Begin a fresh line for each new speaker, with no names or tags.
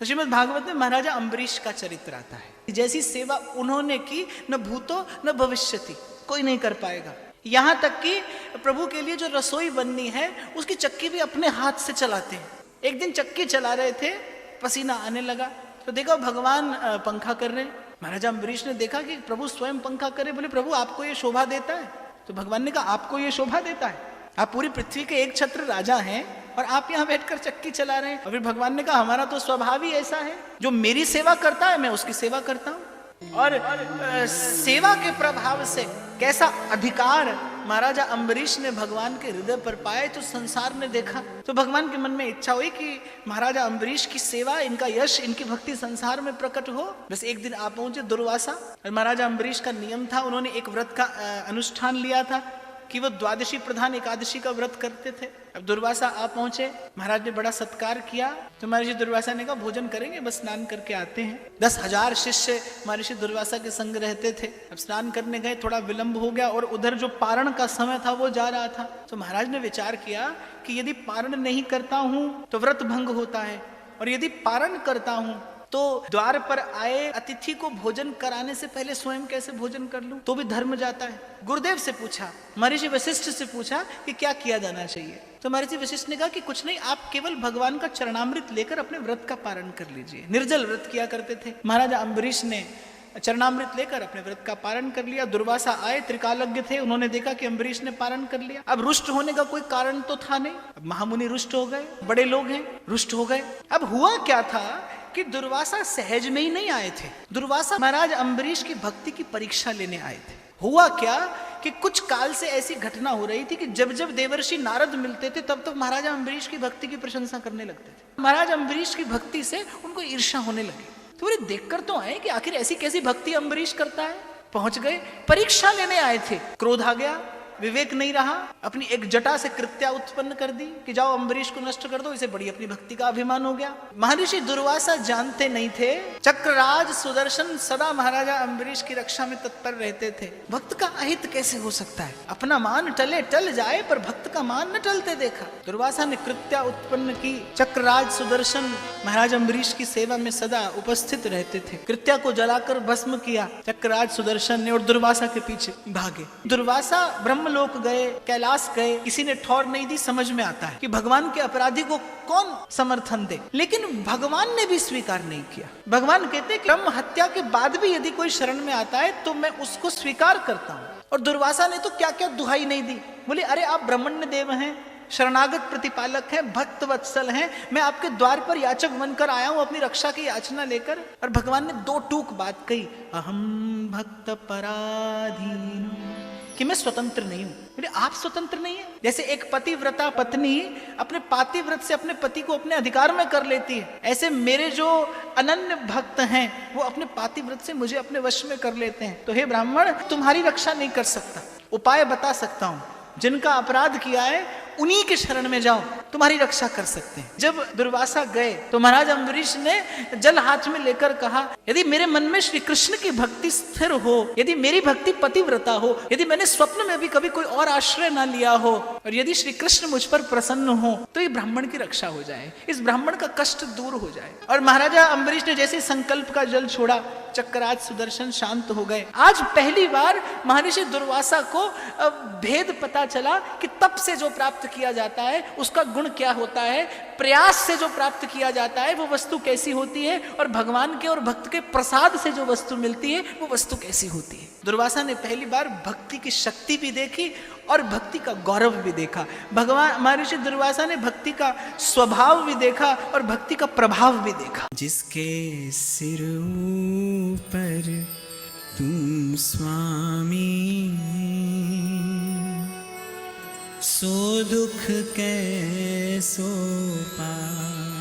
श्रीमद् भागवत में महाराजा अम्बरीश का चरित्र आता है। जैसी सेवा उन्होंने की न भूतो न भविष्यति, कोई नहीं कर पाएगा। यहां तक कि प्रभु के लिए जो रसोई बननी है उसकी चक्की भी अपने हाथ से चलाते हैं। एक दिन चक्की चला रहे थे, पसीना आने लगा तो देखा भगवान पंखा कर रहे हैं। महाराजा अम्बरीश ने देखा कि प्रभु स्वयं पंखा करे। बोले प्रभु आपको ये शोभा देता है? तो भगवान ने कहा आपको ये शोभा देता है? आप पूरी पृथ्वी के एक छत्र राजा हैं और आप यहाँ बैठकर चक्की चला रहे हैं। और फिर भगवान ने कहा हमारा तो स्वभाव ही ऐसा है, जो मेरी सेवा करता है मैं उसकी सेवा करता हूँ। और सेवा के प्रभाव से कैसा अधिकार महाराजा अम्बरीश ने भगवान के हृदय पर पाए तो संसार ने देखा। तो भगवान के मन में इच्छा हुई कि महाराजा अम्बरीश की सेवा, इनका यश, इनकी भक्ति संसार में प्रकट हो। बस एक दिन आप पहुंचे दुर्वासा, और महाराजा अम्बरीश का नियम था, उन्होंने एक व्रत का अनुष्ठान लिया था कि वो द्वादशी प्रधान एकादशी का व्रत करते थे। अब दुर्वासा आप पहुंचे, महाराज ने बड़ा सत्कार किया। तो महर्षि दुर्वासा ने कहा भोजन करेंगे, बस स्नान करके आते हैं। 10,000 शिष्य महर्षि दुर्वासा के संग रहते थे। अब स्नान करने गए, थोड़ा विलंब हो गया और उधर जो पारण का समय था वो जा रहा था। तो महाराज ने विचार किया कि यदि पारण नहीं करता हूं तो व्रत भंग होता है, और यदि पारण करता हूं तो द्वार पर आए अतिथि को भोजन कराने से पहले स्वयं कैसे भोजन कर लूं, तो भी धर्म जाता है। गुरुदेव से पूछा, महर्षि वशिष्ठ से पूछा कि क्या किया जाना चाहिए। तो महर्षि वशिष्ठ ने कहा कि कुछ नहीं, आप केवल भगवान का चरणामृत लेकर अपने व्रत का पारण कर लीजिए। निर्जल व्रत किया करते थे। महाराजा अम्बरीश ने चरणामृत लेकर अपने व्रत का पारण कर लिया। दुर्वासा आए, त्रिकालज्ञ थे, उन्होंने देखा कि अम्बरीश ने पारण कर लिया। अब रुष्ट होने का कोई कारण तो था नहीं। अब महामुनि रुष्ट हो गए, बड़े लोग हैं, रुष्ट हो गए। अब हुआ क्या था कि दुर्वासा सहज में ही नहीं आए थे। दुर्वासा महाराज अम्बरीश की भक्ति की परीक्षा लेने आए थे। हुआ क्या कि कुछ काल से ऐसी घटना हो रही थी कि जब जब देवर्षि नारद मिलते थे तब तब महाराजा अम्बरीश की भक्ति की प्रशंसा करने लगते थे। महाराज अम्बरीश की भक्ति से उनको ईर्ष्या होने लगी। तो बोले देखकर तो आए कि आखिर ऐसी कैसी भक्ति अम्बरीश करता है। पहुंच गए, परीक्षा लेने आए थे। क्रोध आ गया, विवेक नहीं रहा, अपनी एक जटा से कृत्या उत्पन्न कर दी कि जाओ अम्बरीश को नष्ट कर दो। इसे बड़ी अपनी भक्ति का अभिमान हो गया। महर्षि दुर्वासा जानते नहीं थे, चक्रराज सुदर्शन सदा महाराजा अम्बरीश की रक्षा में तत्पर रहते थे। भक्त का अहित कैसे हो सकता है? अपना मान टले टल जाए पर भक्त का मान न टलते देखा। दुर्वासा ने कृत्या उत्पन्न की। चक्रराज सुदर्शन महाराज अम्बरीश की सेवा में सदा उपस्थित रहते थे। कृत्या को जलाकर भस्म किया चक्रराज सुदर्शन ने और दुर्वासा के पीछे भागे। दुर्वासा ब्रह्मलोक गए, कैलाश गए, किसी ने ठौर नहीं दी। समझ में आता है कि भगवान के अपराधी को कौन समर्थन दे, लेकिन भगवान ने भी स्वीकार नहीं किया। भगवान कहते हैं कि ब्रह्म हत्या के बाद भी यदि कोई शरण में आता है तो मैं उसको स्वीकार करता हूं। और दुर्वासा ने तो क्या क्या दुहाई नहीं दी। बोले अरे आप ब्रह्मण्य देव हैं, शरणागत प्रतिपालक हैं, भक्त वत्सल हैं, मैं आपके द्वार पर याचक बनकर आया हूं अपनी रक्षा की याचना लेकर। और भगवान ने दो टूक बात कही, अहम भक्त पराधीन, कि मैं स्वतंत्र नहीं हूं। बोले आप स्वतंत्र नहीं है? जैसे एक पतिव्रता पत्नी अपने पातिव्रत से अपने पति को अपने अधिकार में कर लेती है, ऐसे मेरे जो अनन्य भक्त हैं वो अपने पातिव्रत से मुझे अपने वश में कर लेते हैं। तो हे ब्राह्मण, तुम्हारी रक्षा नहीं कर सकता, उपाय बता सकता हूं। जिनका अपराध किया है उन्हीं के शरण में जाओ, तुम्हारी रक्षा कर सकते हैं। जब दुर्वासा गए तो महाराज अम्बरीश ने जल हाथ में लेकर कहा, यदि मेरे मन में श्री कृष्ण की भक्ति स्थिर हो, यदि मेरी भक्ति पतिव्रता हो, यदि मैंने स्वप्न में भी कभी कोई और आश्रय ना लिया हो, और यदि श्री कृष्ण मुझ पर प्रसन्न हो तो ये ब्राह्मण की रक्षा हो जाए, इस ब्राह्मण का कष्ट दूर हो जाए। और महाराजा अम्बरीश ने जैसे संकल्प का जल छोड़ा, चक्रराज सुदर्शन शांत हो गए। आज पहली बार महर्षि दुर्वासा को भेद पता चला कि तप से जो प्राप्त किया जाता है उसका गुण क्या होता है, प्रयास से जो प्राप्त किया जाता है वो वस्तु कैसी होती है, और भगवान के और भक्त के प्रसाद से जो वस्तु मिलती है वो वस्तु कैसी होती है। दुर्वासा ने पहली बार भक्ति की शक्ति भी देखी और भक्ति का गौरव भी देखा। भगवान महर्षि दुर्वासा ने भक्ति का स्वभाव भी देखा और भक्ति का प्रभाव भी देखा।
जिसके सिर ऊपर तुम स्वामी, सो दुख कैसो पाए।